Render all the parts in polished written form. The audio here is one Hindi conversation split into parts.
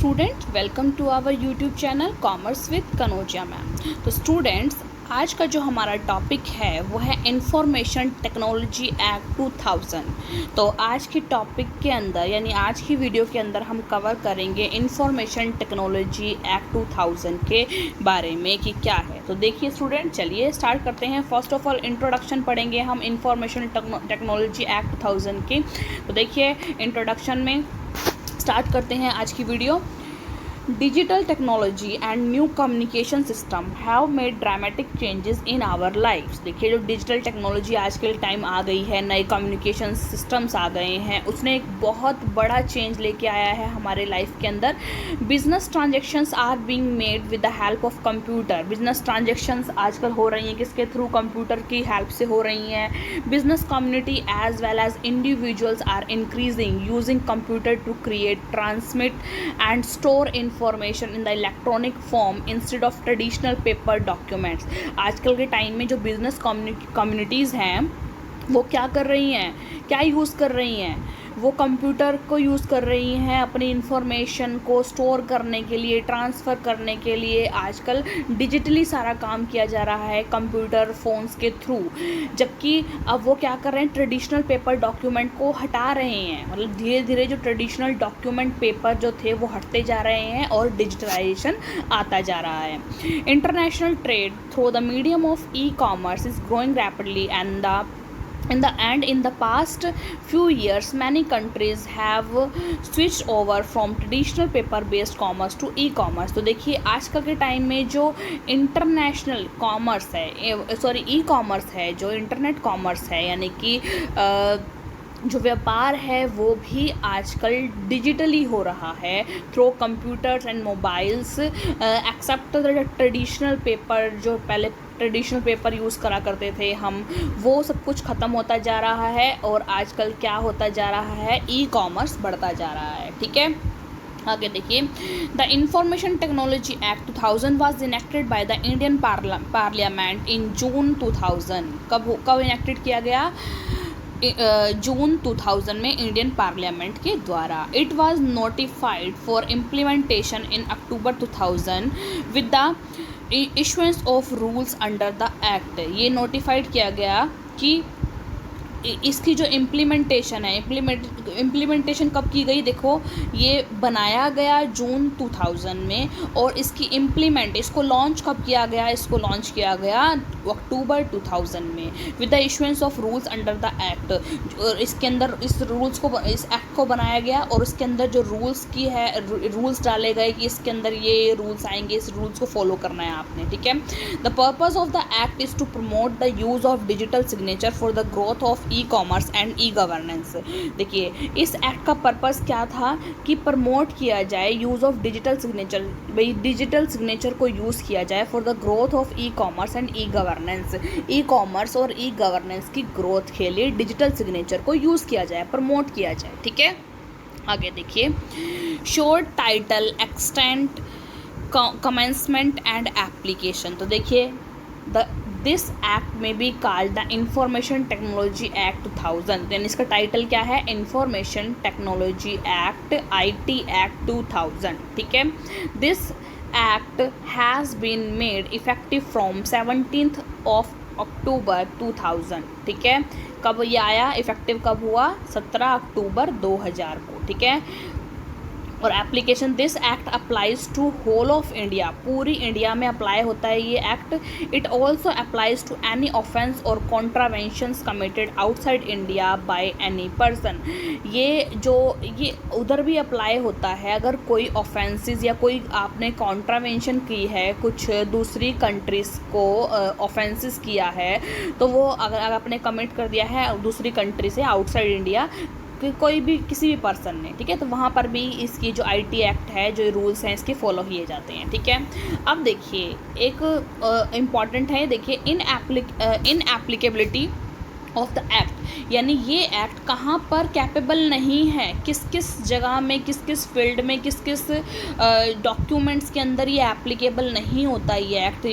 Student welcome to our YouTube channel commerce with Kanojia ma'am. तो स्टूडेंट्स, आज का जो हमारा टॉपिक है वो है इंफॉर्मेशन टेक्नोलॉजी एक्ट 2000। तो आज की टॉपिक के अंदर यानी आज की वीडियो के अंदर हम कवर करेंगे इंफॉर्मेशन टेक्नोलॉजी एक्ट 2000 के बारे में कि क्या है। तो देखिए स्टूडेंट, चलिए स्टार्ट करते हैं। फर्स्ट ऑफ ऑल इंट्रोडक्शन पढ़ेंगे हम इंफॉर्मेशन टेक्नोलॉजी एक्ट 2000 की। तो देखिए इंट्रोडक्शन में स्टार्ट करते हैं आज की video. Digital technology and new communication system have made dramatic changes in our lifes. देखिए जो डिजिटल टेक्नोलॉजी आज के टाइम आ गई है, नए कम्युनिकेशन सिस्टम्स आ गए हैं, उसने एक बहुत बड़ा चेंज लेके आया है हमारे लाइफ के अंदर। Business transactions are being made with the help of computer. Business transactions आजकल हो रही हैं किसके थ्रू? कंप्यूटर की हेल्प से हो रही हैं। Business community as well as individuals are increasing using computer to create, transmit and store information in the electronic form instead of traditional paper documents. आजकल के टाइम में जो बिजनेस कम्युनिटीज़ हैं वो क्या कर रही हैं, क्या यूज़ कर रही हैं? वो कंप्यूटर को यूज़ कर रही हैं अपनी इंफॉर्मेशन को स्टोर करने के लिए, ट्रांसफ़र करने के लिए। आजकल डिजिटली सारा काम किया जा रहा है कंप्यूटर फ़ोन्स के थ्रू, जबकि अब वो क्या कर रहे हैं, ट्रेडिशनल पेपर डॉक्यूमेंट को हटा रहे हैं। मतलब धीरे धीरे जो ट्रेडिशनल डॉक्यूमेंट पेपर जो थे वो हटते जा रहे हैं और डिजिटलाइजेशन आता जा रहा है। International trade through the medium of e commerce is growing rapidly in the past few years many countries have switched over from traditional paper based commerce to e-commerce। तो देखिए आजकल के टाइम में जो इंटरनेशनल कॉमर्स है, ई कॉमर्स है, जो इंटरनेट कॉमर्स है, यानी कि जो व्यापार है वो भी आजकल डिजिटली हो रहा है through computers and mobiles. Except the traditional paper, जो पहले ट्रेडिशनल पेपर यूज़ करा करते थे हम, वो सब कुछ ख़त्म होता जा रहा है और आजकल क्या होता जा रहा है, ई कॉमर्स बढ़ता जा रहा है। ठीक है, आगे देखिए। The information technology act 2000 was enacted by the Indian parliament in June 2000। कब इनेक्टेड किया गया? जून 2000 में इंडियन पार्लियामेंट के द्वारा। It was notified for implementation in October 2000 with the issuance of rules under the act. ये नोटिफाइड किया गया कि इसकी जो इम्प्लीमेंटेशन है, इम्प्लीमेंटेशन कब की गई? देखो, ये बनाया गया जून 2000 में और इसको लॉन्च कब किया गया? इसको लॉन्च किया गया अक्टूबर 2000 में with the issuance of rules under the act. और इसके अंदर इस एक्ट को बनाया गया और उसके अंदर जो रूल्स डाले गए कि इसके अंदर ये रूल्स आएंगे, इस रूल्स को फॉलो करना है आपने। ठीक है। The purpose of the act is to promote the use of digital signature for the growth of e commerce and e governance. देखिए इस एक्ट का पर्पस क्या था कि प्रमोट किया जाए यूज़ ऑफ डिजिटल सिग्नेचर, भाई डिजिटल सिग्नेचर को यूज़ किया जाए for the growth of e commerce and e governance. E commerce और ई गवर्नेंस की ग्रोथ के लिए डिजिटल सिग्नेचर को यूज़ किया जाए, प्रमोट किया जाए। ठीक है, आगे देखिए। Short title extent commencement and application. तो देखिए दिस एक्ट में be called the information technology act 2000। यानी इसका टाइटल क्या है? Information technology act, IT act 2000। ठीक है। This act has been made effective from 17th of October 2000। ठीक है, कब ये आया? इफेक्टिव कब हुआ? 17 अक्टूबर 2000 को। ठीक है। और application, this act applies to whole of India, पूरी इंडिया में अप्लाई होता है ये act. It also applies to any offence और contraventions committed outside India by any person. ये उधर भी अप्लाई होता है अगर कोई ऑफेंसेस या कोई आपने कॉन्ट्रावेंशन की है, कुछ दूसरी कंट्रीज़ को ऑफेंसेस किया है, तो वो अगर आपने कमिट कर दिया है दूसरी कंट्री से आउटसाइड इंडिया, कोई भी किसी भी पर्सन ने, ठीक है, तो वहाँ पर भी इसकी जो IT एक्ट है, जो रूल्स हैं इसके फॉलो किए जाते हैं। ठीक है। अब देखिए एक इम्पॉर्टेंट है, देखिए इन एप्लीकेबिलिटी ऑफ द एक्ट, यानी ये एक्ट कहाँ पर कैपेबल नहीं है, किस किस जगह में, किस किस फील्ड में, किस किस डॉक्यूमेंट्स के अंदर ये एप्लीकेबल नहीं होता ये एक्ट,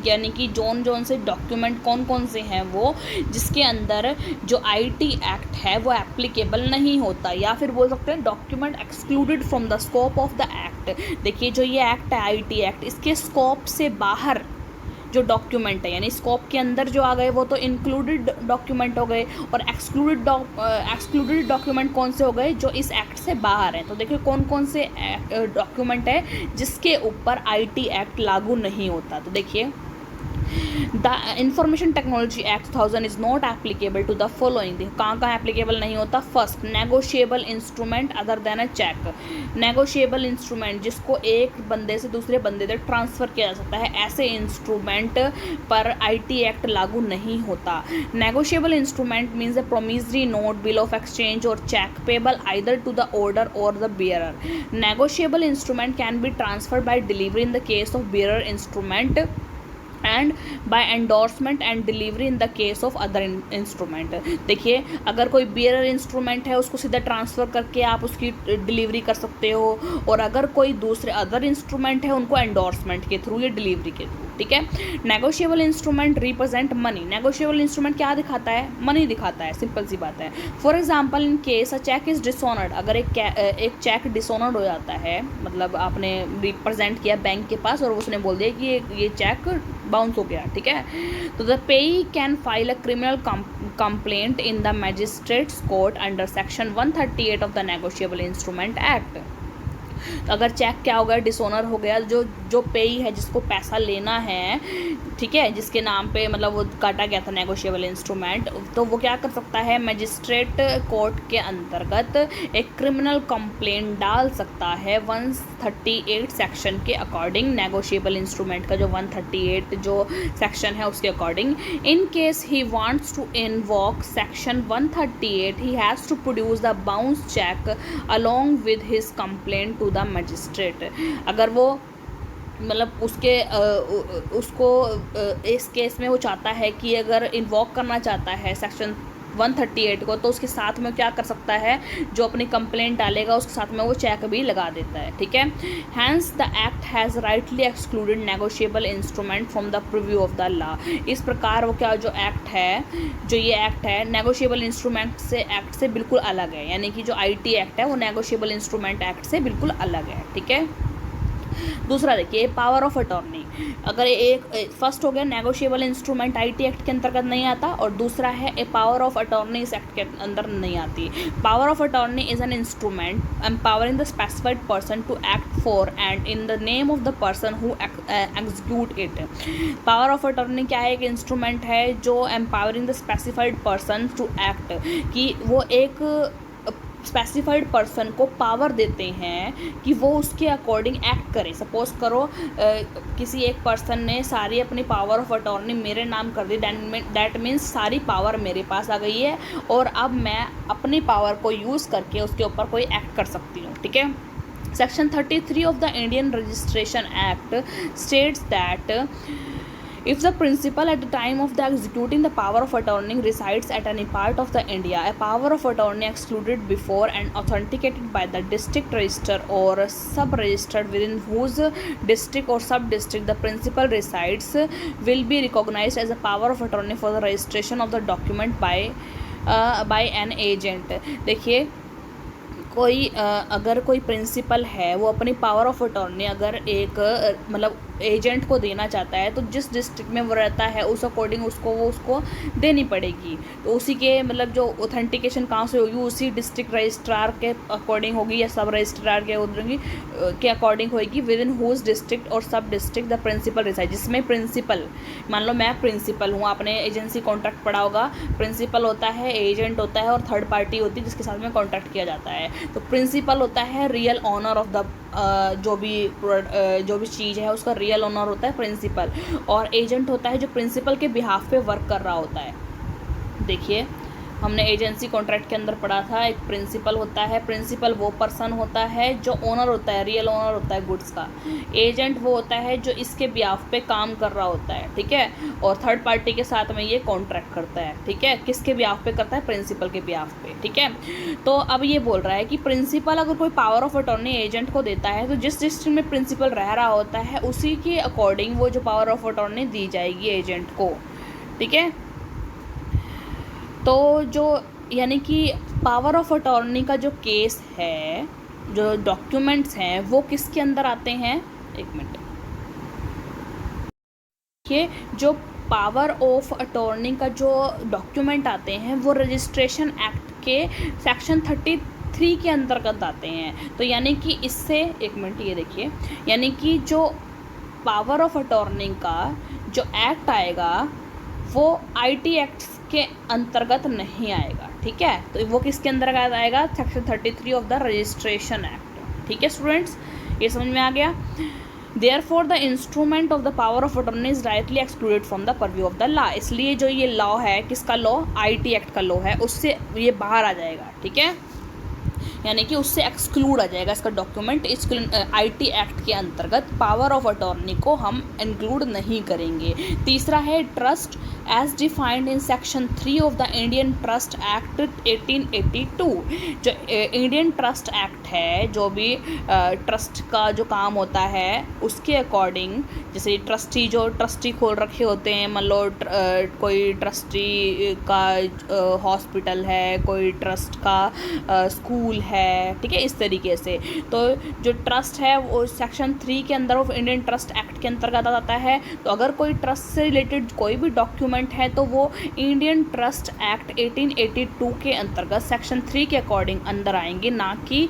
यानी कि जोन से डॉक्यूमेंट कौन कौन से हैं वो जिसके अंदर जो आईटी एक्ट है वो एप्लीकेबल नहीं होता, या फिर बोल सकते हैं document excluded from the scope of the act. देखिए जो ये एक्ट है आईटी एक्ट, इसके स्कोप से बाहर जो डॉक्यूमेंट है, यानी स्कोप के अंदर जो आ गए वो तो इंक्लूडेड डॉक्यूमेंट हो गए, और एक्सक्लूडेड डॉक्यूमेंट कौन से हो गए, जो इस एक्ट से बाहर हैं। तो देखिए कौन कौन से डॉक्यूमेंट है जिसके ऊपर आईटी एक्ट लागू नहीं होता। तो देखिए the information technology act 2000 is not applicable to the following. कहाँ एप्लीकेबल नहीं होता? First, negotiable instrument other than a cheque. Negotiable instrument जिसको एक बंदे से दूसरे बंदे तक ट्रांसफ़र किया जा सकता है, ऐसे इंस्ट्रूमेंट पर आईटी एक्ट लागू नहीं होता। Negotiable instrument means a promissory note, bill of exchange और cheque payable either to the order और the bearer. Negotiable instrument can be transferred by delivery in the case of bearer instrument and by endorsement and delivery in the case of other instrument. देखिए अगर कोई बियरर इंस्ट्रूमेंट है उसको सीधा ट्रांसफ़र करके आप उसकी डिलीवरी कर सकते हो, और अगर कोई दूसरे अदर इंस्ट्रूमेंट है उनको एंडोर्समेंट के थ्रू या डिलीवरी के थ्रू। ठीक है। Negotiable instrument represent money. Negotiable instrument क्या दिखाता है? मनी दिखाता है, सिंपल सी बात है। For example in case a cheque is dishonoured, अगर एक चेक डिसऑनर्ड हो जाता है, मतलब आपने रिप्रेजेंट किया बैंक के पास और उसने बोल दिया कि ये चेक बाउंस हो गया, ठीक है, तो द पेई can file a criminal complaint in the magistrates court under section 138 of the negotiable instrument act. तो अगर चेक क्या हो गया, डिसऑनर हो गया, जो पेई है जिसको पैसा लेना है, ठीक है, जिसके नाम पे मतलब वो काटा गया था नेगोशिएबल इंस्ट्रूमेंट, तो वो क्या कर सकता है, मजिस्ट्रेट कोर्ट के अंतर्गत एक क्रिमिनल कंप्लेंट डाल सकता है 138 सेक्शन के अकॉर्डिंग। नेगोशिएबल इंस्ट्रूमेंट का जो 138 जो सेक्शन है उसके according. In case he wants to invoke section 138 he has to produce the bounce cheque along with his complaint to the magistrate. अगर वो मतलब उसको इस केस में वो चाहता है कि अगर इन्वॉक करना चाहता है सेक्शन 138 को, तो उसके साथ में क्या कर सकता है, जो अपनी कंप्लेंट डालेगा उसके साथ में वो चेक भी लगा देता है, ठीक है। Hence the act has rightly excluded negotiable instrument from the preview of the law. इस प्रकार वो क्या जो एक्ट है, जो ये एक्ट है नेगोशिएबल इंस्ट्रूमेंट से एक्ट से बिल्कुल अलग है, यानी कि जो आईटी एक्ट है वो नेगोशिएबल इंस्ट्रूमेंट एक्ट से बिल्कुल अलग है, ठीक है। दूसरा देखिए पावर ऑफ अटॉर्नी। अगर एक फर्स्ट हो गया नेगोशिएबल इंस्ट्रूमेंट आईटी एक्ट के अंतर्गत नहीं आता, और दूसरा है ए पावर ऑफ अटॉर्नी इस एक्ट के अंदर नहीं आती। Power of attorney is an instrument empowering the specified person to act for and in the name of the person who execute it. Power of attorney क्या है? एक इंस्ट्रूमेंट है जो empowering the specified person to act, कि वो एक स्पेसिफाइड पर्सन को पावर देते हैं कि वो उसके अकॉर्डिंग एक्ट करे। सपोज करो किसी एक पर्सन ने सारी अपनी पावर ऑफ अटॉर्नी मेरे नाम कर दी, दैट मीन्स सारी पावर मेरे पास आ गई है और अब मैं अपनी पावर को यूज़ करके उसके ऊपर कोई एक्ट कर सकती हूँ, ठीक है। Section 33 of the Indian registration act states that if the principal at the time of the executing the power of attorney resides at any part of the India, a power of attorney excluded before and authenticated by the district register or sub-registered within whose district or sub-district the principal resides will be recognized as a power of attorney for the registration of the document by an agent। देखिए कोई अगर कोई प्रिंसिपल है वो अपनी पावर ऑफ अटॉर्नी अगर एक मतलब एजेंट को देना चाहता है, तो जिस डिस्ट्रिक्ट में वो रहता है उस अकॉर्डिंग उसको देनी पड़ेगी। तो उसी के मतलब जो ऑथेंटिकेशन कहाँ से होगी, उसी डिस्ट्रिक्ट रजिस्ट्रार के अकॉर्डिंग होगी या सब रजिस्ट्रार के अकॉर्डिंग होगी, विद इन हुज डिस्ट्रिक्ट और सब डिस्ट्रिक्ट द प्रिंसिपल रिसाइड। जिसमें प्रिंसिपल, मान लो मैं प्रिंसिपल हूँ, आपने एजेंसी कॉन्ट्रैक्ट पढ़ा होगा, प्रिंसिपल होता है, एजेंट होता है और थर्ड पार्टी होती है जिसके साथ में कॉन्ट्रैक्ट किया जाता है। तो प्रिंसिपल होता है रियल ऑनर ऑफ द जो भी चीज़ है उसका रियल ऑनर होता है प्रिंसिपल, और एजेंट होता है जो प्रिंसिपल के बिहाफ पे वर्क कर रहा होता है। देखिए हमने एजेंसी कॉन्ट्रैक्ट के अंदर पढ़ा था, एक प्रिंसिपल होता है। प्रिंसिपल वो पर्सन होता है जो ओनर होता है, रियल ओनर होता है गुड्स का। एजेंट वो होता है जो इसके बिहाफ पे काम कर रहा होता है, ठीक है, और थर्ड पार्टी के साथ में ये कॉन्ट्रैक्ट करता है, ठीक है। किसके बिहाफ पे करता है? प्रिंसिपल के बिहाफ पे, ठीक है। तो अब ये बोल रहा है कि प्रिंसिपल अगर कोई पावर ऑफ अटॉर्नी एजेंट को देता है तो जिस डिस्ट्रिक्ट में प्रिंसिपल रह रहा होता है उसी के अकॉर्डिंग वो जो पावर ऑफ अटॉर्नी दी जाएगी एजेंट को, ठीक है। तो जो यानी कि पावर ऑफ अटॉर्नी का जो केस है, जो डॉक्यूमेंट्स हैं वो किसके अंदर आते हैं? एक मिनट, ये जो पावर ऑफ अटॉर्नी का जो डॉक्यूमेंट आते हैं वो रजिस्ट्रेशन एक्ट के सेक्शन 33 के अंतर्गत आते हैं। तो यानी कि इससे, एक मिनट ये देखिए, यानी कि जो पावर ऑफ अटॉर्नी का जो एक्ट आएगा वो आईटी एक्ट के अंतर्गत नहीं आएगा, ठीक है। तो वो किसके अंतर्गत आएगा? Section 33 of the registration act, ठीक है स्टूडेंट्स, ये समझ में आ गया। Therefore, the instrument of the power of attorney is rightly excluded from the purview of the law। इसलिए जो ये लॉ है, किसका लॉ? आईटी एक्ट का लॉ है, उससे ये बाहर आ जाएगा, ठीक है, यानी कि उससे एक्सक्लूड आ जाएगा इसका डॉक्यूमेंट। इस आईटी एक्ट के अंतर्गत पावर ऑफ अटॉर्नी को हम इंक्लूड नहीं करेंगे। तीसरा है trust as defined in section 3 of the Indian trust act 1882। जो इंडियन ट्रस्ट एक्ट है, जो भी ट्रस्ट का जो काम होता है उसके अकॉर्डिंग, जैसे ट्रस्टी जो ट्रस्टी खोल रखे होते हैं, मान लो कोई ट्रस्टी का हॉस्पिटल है, कोई ट्रस्ट का स्कूल है, ठीक है, इस तरीके से। तो जो ट्रस्ट है वो सेक्शन 3 के अंदर ऑफ इंडियन ट्रस्ट एक्ट के अंतर्गत आता है। तो अगर कोई ट्रस्ट से रिलेटेड कोई भी डॉक्यूमेंट है तो वो इंडियन ट्रस्ट एक्ट 1882 के अंतर्गत सेक्शन 3 के अकॉर्डिंग अंदर आएंगे, ना कि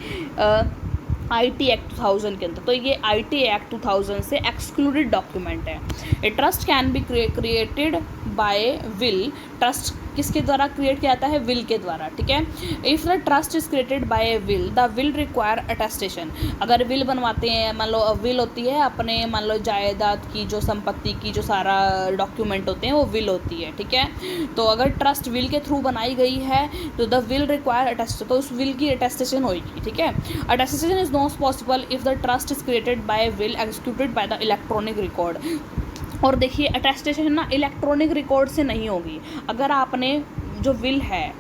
आईटी एक्ट 2000 के अंदर। तो ये आईटी एक्ट 2000 से एक्सक्लूडेड डॉक्यूमेंट है। A trust can be created by will. Trust किसके द्वारा क्रिएट किया जाता है? विल के द्वारा, ठीक है। If the trust is created by A will, the will require attestation. अगर विल बनवाते हैं, मान लो विल होती है अपने, मान लो जायदाद की, जो संपत्ति की जो सारा डॉक्यूमेंट होते हैं वो विल होती है, ठीक है। तो अगर ट्रस्ट विल के थ्रू बनाई गई है तो द विल रिक्वायर अटेस्टेशन, तो उस विल की अटेस्टेशन होगी, ठीक है। Attestation is not possible if the trust is created by will executed by the electronic record. और देखिए अटेस्टेशन ना इलेक्ट्रॉनिक रिकॉर्ड से नहीं होगी। अगर आपने जो विल है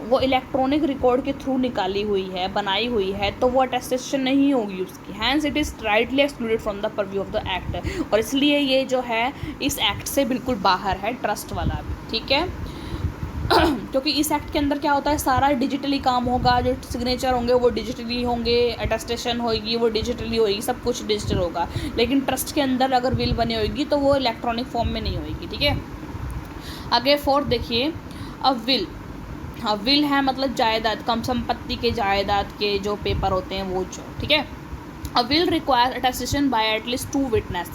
वो इलेक्ट्रॉनिक रिकॉर्ड के थ्रू निकाली हुई है, बनाई हुई है, तो वो अटेस्टेशन नहीं होगी उसकी। Hence it is rightly excluded from the purview of the act. और इसलिए ये जो है इस एक्ट से बिल्कुल बाहर है, ट्रस्ट वाला भी, ठीक है। क्योंकि इस एक्ट के अंदर क्या होता है, सारा डिजिटली काम होगा, जो सिग्नेचर होंगे वो डिजिटली होंगे, अटेस्टेशन होगी वो डिजिटली होगी, सब कुछ डिजिटल होगा। लेकिन ट्रस्ट के अंदर अगर विल बनी होगी तो वो इलेक्ट्रॉनिक फॉर्म में नहीं होगी, ठीक है। आगे फोर्थ देखिए, अब विल, हाँ विल है मतलब जायदाद, कम संपत्ति के जायदाद के जो पेपर होते हैं वो जो, ठीक है। A will require attestation bye at least 2 witness.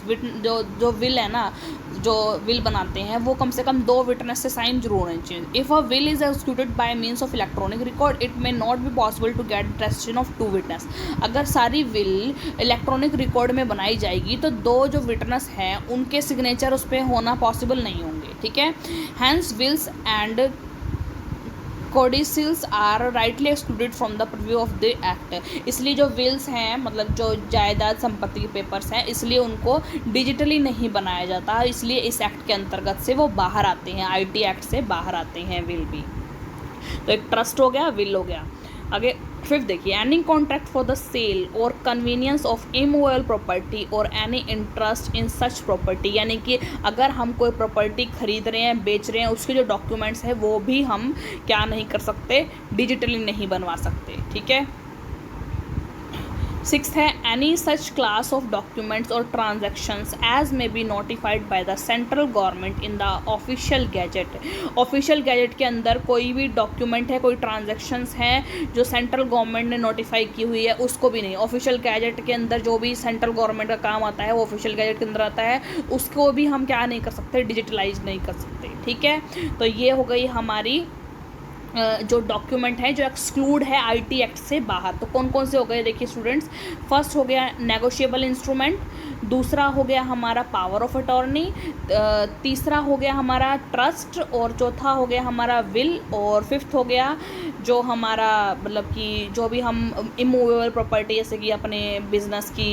जो विल है ना, जो विल बनाते हैं वो कम से कम 2 विटनेस से साइन जरूर होने चाहिए। If a will is executed by means of electronic record it may not be possible to get attestation of 2 witness. अगर सारी विल इलेक्ट्रॉनिक रिकॉर्ड में बनाई जाएगी तो 2 जो विटनेस हैं उनके सिग्नेचर उस पर होना पॉसिबल नहीं होंगे, ठीक है। Hence wills and codicils are rightly excluded from the preview of the act. इसलिए जो विल्स हैं मतलब जो जायदाद संपत्ति के पेपर्स हैं, इसलिए उनको डिजिटली नहीं बनाया जाता, इसलिए इस एक्ट के अंतर्गत से वो बाहर आते हैं, आईटी एक्ट से बाहर आते हैं विल भी। तो एक ट्रस्ट हो गया, विल हो गया। आगे फिफ्थ देखिए, any contract for the sale or convenience of immovable property or any interest in such property. यानी कि अगर हम कोई प्रॉपर्टी खरीद रहे हैं, बेच रहे हैं, उसके जो डॉक्यूमेंट्स हैं वो भी हम क्या नहीं कर सकते, डिजिटली नहीं बनवा सकते, ठीक है। सिक्स्थ है, any such class of documents और transactions as may be notified by the central government in the official gazette. Official gazette के अंदर कोई भी डॉक्यूमेंट है, कोई ट्रांजैक्शंस हैं जो सेंट्रल गवर्नमेंट ने नोटिफाई की हुई है, उसको भी नहीं। ऑफिशियल गैजेट के अंदर जो भी सेंट्रल गवर्नमेंट का काम आता है वो ऑफिशियल गैजेट के अंदर आता है, उसको भी हम क्या नहीं कर सकते, डिजिटलाइज नहीं कर सकते, ठीक है। तो ये हो गई हमारी जो डॉक्यूमेंट है जो एक्सक्लूड है आईटी एक्ट से बाहर। तो कौन कौन से हो गए देखिए स्टूडेंट्स। फर्स्ट हो गया नेगोशिएबल इंस्ट्रूमेंट, दूसरा हो गया हमारा पावर ऑफ अटॉर्नी, तीसरा हो गया हमारा ट्रस्ट, और चौथा हो गया हमारा विल, और फिफ्थ हो गया जो हमारा मतलब कि जो भी हम इमूवेबल प्रॉपर्टी जैसे कि अपने बिजनेस की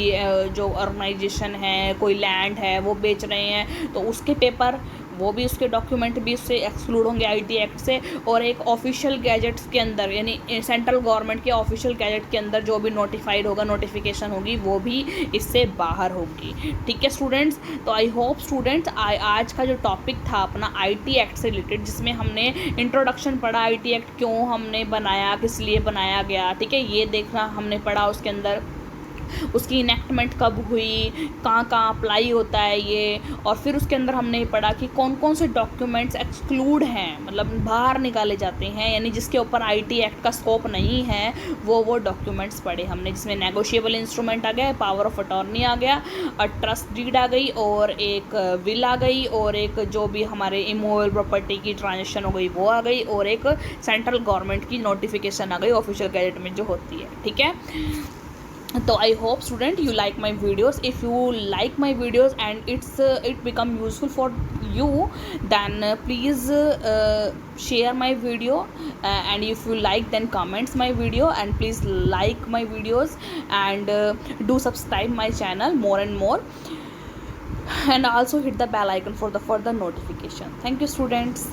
जो ऑर्गेनाइजेशन है, कोई लैंड है वो बेच रहे हैं तो उसके पेपर, वो भी उसके डॉक्यूमेंट भी उससे एक्सक्लूड होंगे आईटी एक्ट से। और एक ऑफिशियल गैजेट्स के अंदर यानी सेंट्रल गवर्नमेंट के ऑफिशियल गैजेट के अंदर जो भी नोटिफाइड होगा, नोटिफिकेशन होगी, वो भी इससे बाहर होगी। ठीक है स्टूडेंट्स, तो आई होप स्टूडेंट्स आज का जो टॉपिक था अपना आईटी एक्ट से रिलेटेड, जिसमें हमने इंट्रोडक्शन पढ़ा, आईटी एक्ट क्यों हमने बनाया, किस लिए बनाया गया, ठीक है, ये देखना हमने पढ़ा। उसके अंदर उसकी इनेक्टमेंट कब हुई, कहाँ कहाँ अप्लाई होता है ये, और फिर उसके अंदर हमने पढ़ा कि कौन कौन से डॉक्यूमेंट्स एक्सक्लूड हैं, मतलब बाहर निकाले जाते हैं, यानी जिसके ऊपर आईटी एक्ट का स्कोप नहीं है वो डॉक्यूमेंट्स पढ़े हमने, जिसमें नेगोशिएबल इंस्ट्रूमेंट आ गया, पावर ऑफ अटॉर्नी आ गया, ट्रस्ट डीड आ गई, और एक विल आ गई, और एक जो भी हमारे इमूवेबल प्रॉपर्टी की ट्रांजेक्शन हो गई वो आ गई, और एक सेंट्रल गवर्नमेंट की नोटिफिकेशन आ गई ऑफिशियल गैजेट में जो होती है। ठीक है, तो I hope student you like my videos. If you like my videos and it become useful for you, then please share my video, and if you like then comments my video, and please like my videos, and do subscribe my channel more and more, and also hit the bell icon for the further notification. Thank you students.